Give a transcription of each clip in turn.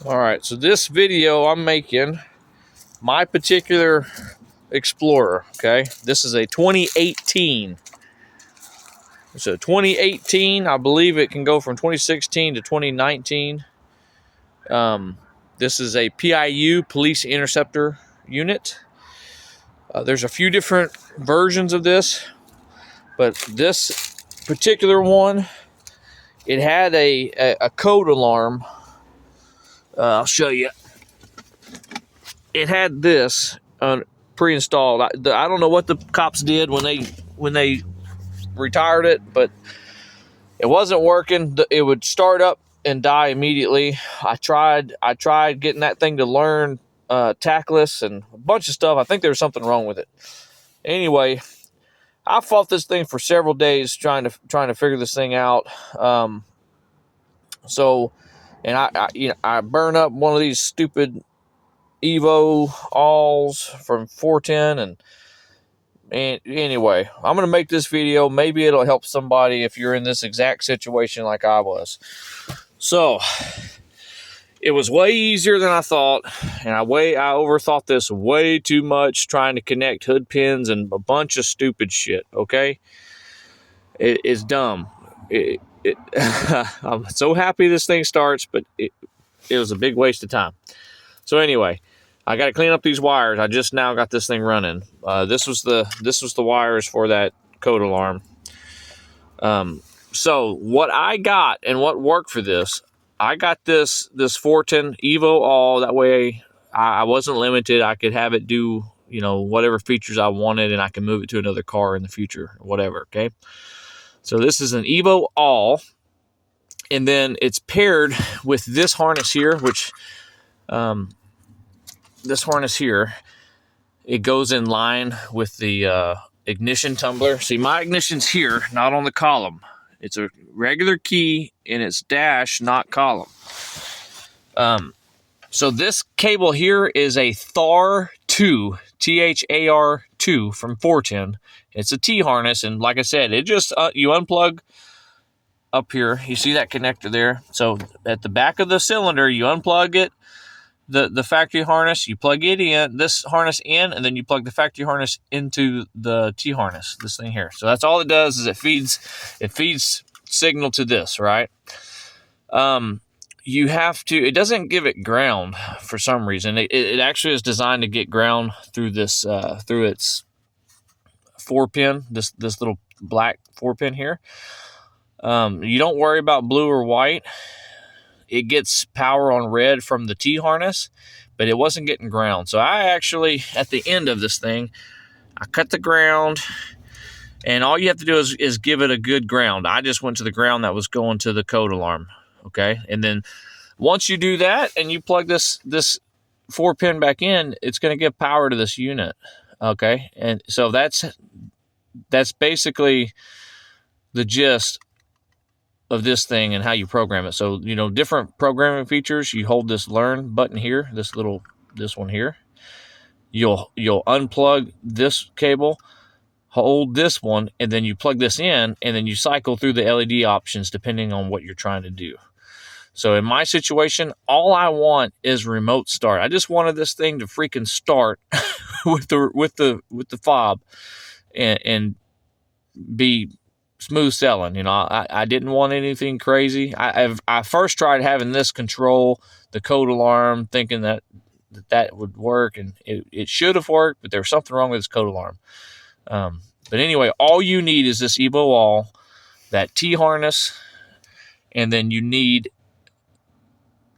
All right, so this video I'm making my particular Explorer, okay? This is a 2018. It's a 2018. I believe it can go from 2016 to 2019. This is a PIU, Police Interceptor Unit. There's a few different versions of this, but this particular one, it had a code alarm. I'll show you. It had this pre-installed. I don't know what the cops did when they retired it, but it wasn't working. It would start up and die immediately. I tried getting that thing to learn tackless and a bunch of stuff. I think there was something wrong with it. Anyway, I fought this thing for several days trying to figure this thing out. I burn up one of these stupid Evo-alls from Fortin, and anyway, I'm going to make this video. Maybe it'll help somebody if you're in this exact situation like I was. So, it was way easier than I thought, and I overthought this way too much, trying to connect hood pins and a bunch of stupid shit, okay? It's dumb. I'm so happy this thing starts, but it was a big waste of time. So anyway, I got to clean up these wires. I just now got this thing running. This was the wires for that code alarm. So what I got and what worked for this, I got this Fortin Evo-all. That way I wasn't limited. I could have it do, whatever features I wanted, and I can move it to another car in the future, or whatever, okay? So this is an Evo-all, and then it's paired with this harness here, which this harness here, it goes in line with the ignition tumbler. See, my ignition's here, not on the column. It's a regular key in its dash, not column. So this cable here is a THAR2, THAR2 from Fortin. It's a T-harness, and like I said, it just, you unplug up here. You see that connector there? So at the back of the cylinder, you unplug it, the factory harness, you plug it in, this harness in, and then you plug the factory harness into the T-harness, this thing here. So that's all it does, is it feeds signal to this, right? You have to, it doesn't give it ground for some reason. It actually is designed to get ground through this, through its 4-pin, this little black 4-pin here. You don't worry about blue or white. It gets power on red from the T-harness, but it wasn't getting ground. So I actually, at the end of this thing, I cut the ground, and all you have to do is give it a good ground. I just went to the ground that was going to the code alarm, okay? And then once you do that and you plug this 4-pin back in, it's going to give power to this unit, okay? And so that's basically the gist of this thing and how you program it. So, different programming features. You hold this learn button here, this one here. You'll unplug this cable, hold this one, and then you plug this in, and then you cycle through the LED options depending on what you're trying to do. So in my situation, all I want is remote start. I just wanted this thing to freaking start with the fob and be smooth sailing. I didn't want anything crazy. I first tried having this control the code alarm, thinking that would work, and it should have worked, but there was something wrong with this code alarm. But anyway, all you need is this Evo-all, that T-harness, and then you need,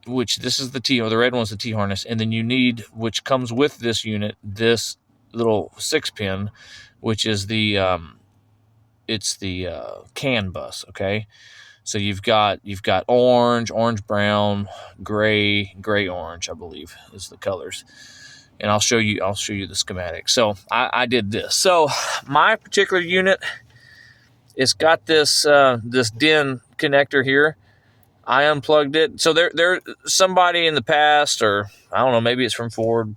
which this is the T, or the red one's the T-harness, and then you need, which comes with this unit, this little 6-pin, which is it's the CAN bus, okay? So you've got orange, brown, gray, orange, I believe is the colors. And I'll show you the schematic. So I did this. So my particular unit, it's got this DIN connector here. I unplugged it. So there somebody in the past, or I don't know, maybe it's from Ford,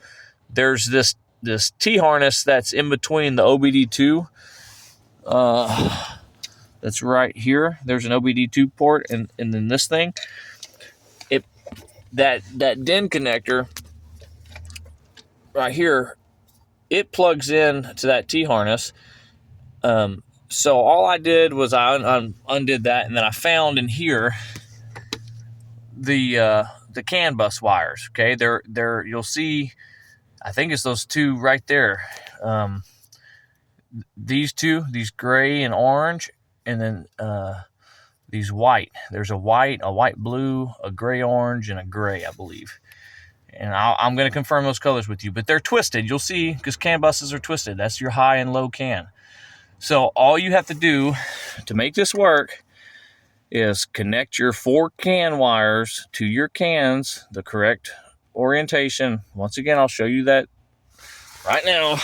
there's this T-harness that's in between the OBD2. That's right here. There's an OBD2 port, and then this thing, that DIN connector right here, it plugs in to that T-harness. So all I did was I undid that, and then I found in here the CAN bus wires. Okay, they're you'll see, I think it's those two right there. These two, these gray and orange, and then these white. There's a white blue, a gray orange, and a gray, I believe. And I'm going to confirm those colors with you, but they're twisted. You'll see, because CAN buses are twisted. That's your high and low CAN. So all you have to do to make this work is connect your 4 CAN wires to your cans, the correct orientation. Once again, I'll show you that right now.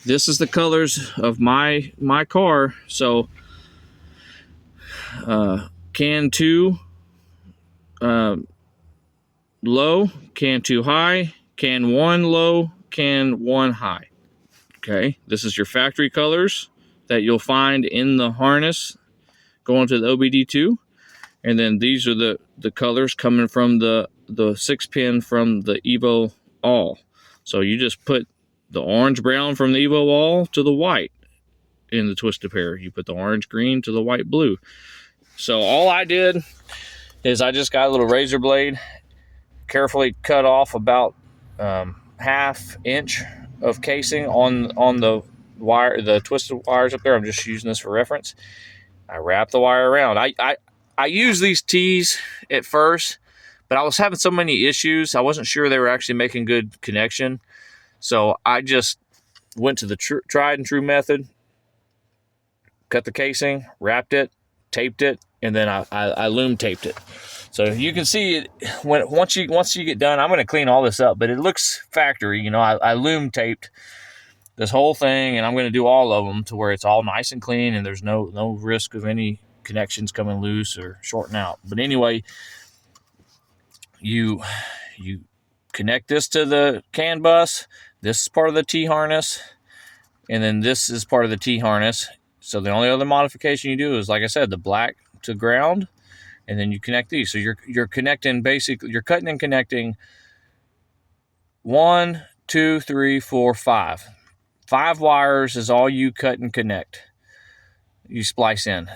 This is the colors of my car. So CAN 2 low, CAN 2 high, CAN 1 low, CAN 1 high. Okay, this is your factory colors that you'll find in the harness going to the OBD2. And then these are the colors coming from the 6-pin from the Evo-all. So you just put the orange brown from the Evo-all to the white in the twisted pair. You put the orange green to the white blue. So all I did is I just got a little razor blade, carefully cut off about ½ inch of casing on the wire, the twisted wires up there. I'm just using this for reference. I wrap the wire around. I use these T's at first, but I was having so many issues. I wasn't sure they were actually making good connection. So I just went to the tried and true method, cut the casing, wrapped it, taped it, and then I loom taped it. So you can see it once you get done. I'm going to clean all this up, but it looks factory. You know, I loom taped this whole thing, and I'm going to do all of them to where it's all nice and clean, and there's no risk of any connections coming loose or shorting out. But anyway, you connect this to the CAN bus. This is part of the T-harness, and then this is part of the T-harness. So the only other modification you do is, like I said, the black to ground, and then you connect these. So you're connecting, basically you're cutting and connecting 1, 2, 3, 4, 5. 5 wires is all you cut and connect. You splice in.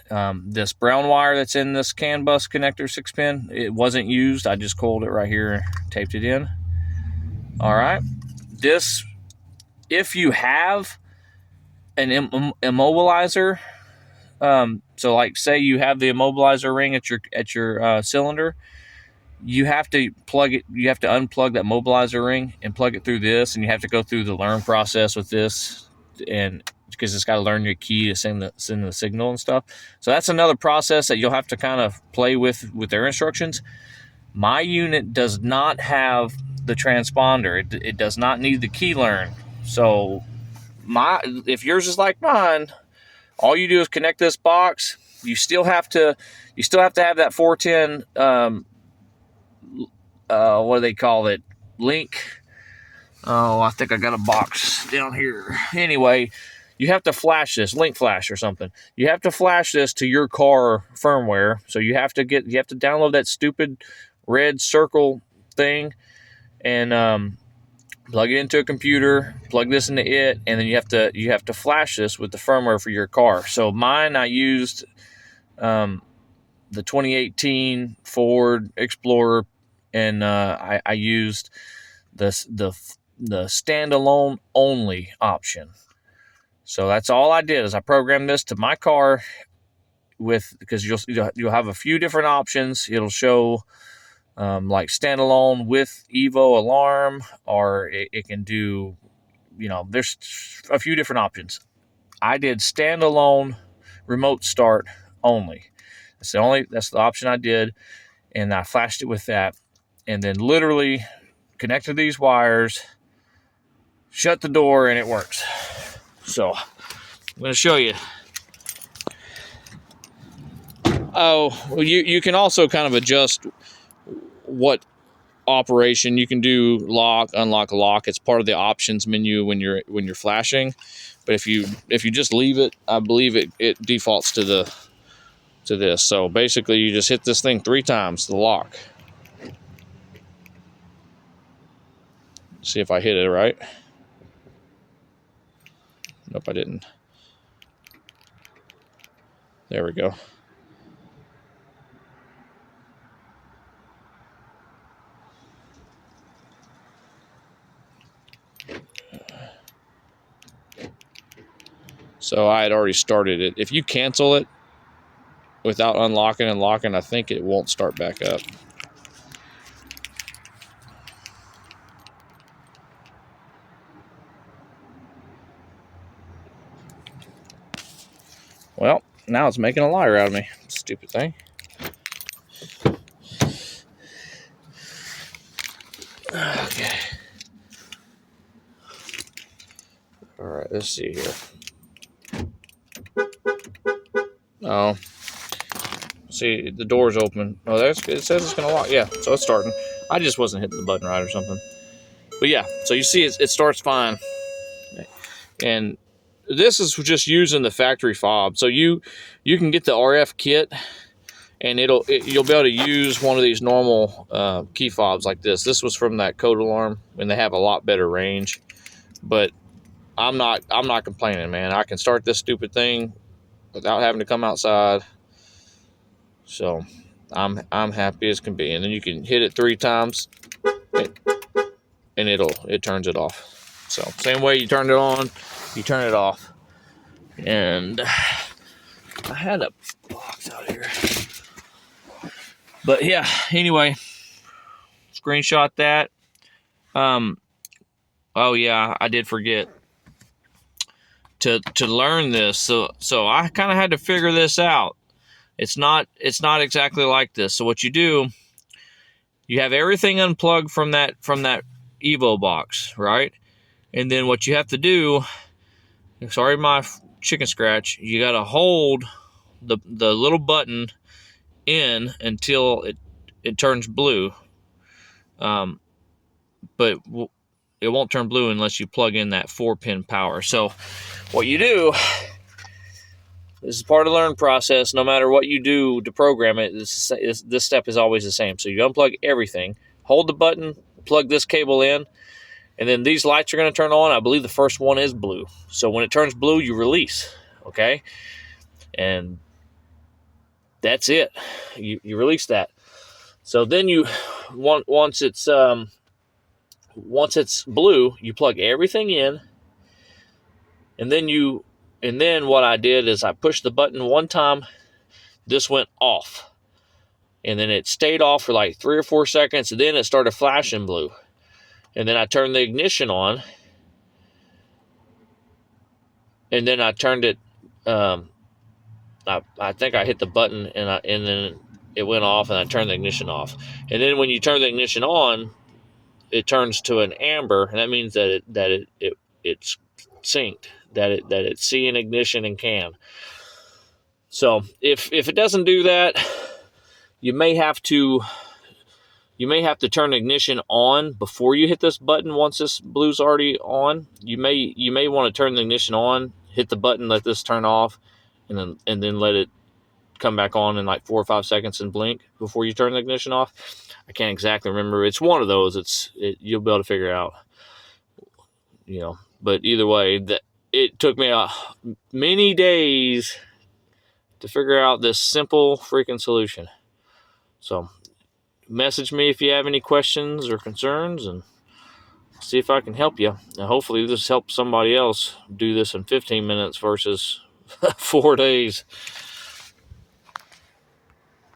This brown wire that's in this CAN bus connector 6-pin, it wasn't used. I just coiled it right here, taped it in. All right. This, if you have an immobilizer, so like say you have the immobilizer ring at your cylinder, you have to plug it. You have to unplug that mobilizer ring and plug it through this, and you have to go through the learn process with this, and because it's got to learn your key to send the signal and stuff. So that's another process that you'll have to kind of play with their instructions. My unit does not have the transponder. It does not need the key learn. So if yours is like mine, all you do is connect this box. You still have to have that 410 what do they call it? Link. Oh, I think I got a box down here. Anyway, you have to flash this, link flash or something. You have to flash this to your car firmware. So you have to download that stupid red circle thing and plug it into a computer, plug this into it, and then you have to flash this with the firmware for your car. So mine, I used the 2018 Ford Explorer, and I used the standalone only option. So that's all I did, is I programmed this to my car because you'll have a few different options. It'll show like standalone with Evo alarm, or it can do, there's a few different options. I did standalone remote start only. That's the option I did, and I flashed it with that, and then literally connected these wires, shut the door, and it works. So I'm going to show you. Oh, well, you can also kind of adjust what operation you can do. Lock, unlock, lock. It's part of the options menu when you're flashing. But if you just leave it, I believe it defaults to to this. So basically you just hit this thing 3 times, the lock. See if I hit it right. Nope, I didn't. There we go. So I had already started it. If you cancel it without unlocking and locking, I think it won't start back up. Well, now it's making a liar out of me. Stupid thing. Okay. All right, let's see here. Oh, see, the door's open. Oh, it says it's gonna lock. Yeah, so it's starting. I just wasn't hitting the button right or something. But yeah, so you see it starts fine. And this is just using the factory fob. So you can get the RF kit, and you'll be able to use one of these normal key fobs like this. This was from that code alarm, and they have a lot better range. But I'm not complaining, man. I can start this stupid thing without having to come outside. So I'm happy as can be. And then you can hit it 3 times, and it turns it off. So same way you turn it on, you turn it off. And I had a box out here. But yeah, anyway, screenshot that. Oh yeah, I did forget to learn this. So I kind of had to figure this out. It's not exactly like this. So what you do, you have everything unplugged from that Evo box, right? And then what you have to do, sorry my chicken scratch, you got to hold the little button in until it turns blue. But it won't turn blue unless you plug in that 4-pin power. So what you do, this is part of the learn process. No matter what you do to program it, this step is always the same. So you unplug everything, hold the button, plug this cable in, and then these lights are going to turn on. I believe the first one is blue. So when it turns blue, you release, okay? And that's it. You release that. So then once it's blue, you plug everything in, and then what I did is I pushed the button 1 time. This went off, and then it stayed off for like 3 or 4 seconds, and then it started flashing blue. And then I turned the ignition on, and then I turned it. I think I hit the button, and then it went off, and I turned the ignition off. And then when you turn the ignition on, it turns to an amber, and that means that it's synced, that it's seeing ignition and CAN. So if it doesn't do that, you may have to turn ignition on before you hit this button. Once this blue's already on, you may want to turn the ignition on, hit the button, let this turn off, and then let it come back on in like 4 or 5 seconds and blink before you turn the ignition off. I can't exactly remember. It's one of those. You'll be able to figure it out. But either way, it took me many days to figure out this simple freaking solution. So message me if you have any questions or concerns, and see if I can help you. Now, hopefully this helps somebody else do this in 15 minutes versus 4 days.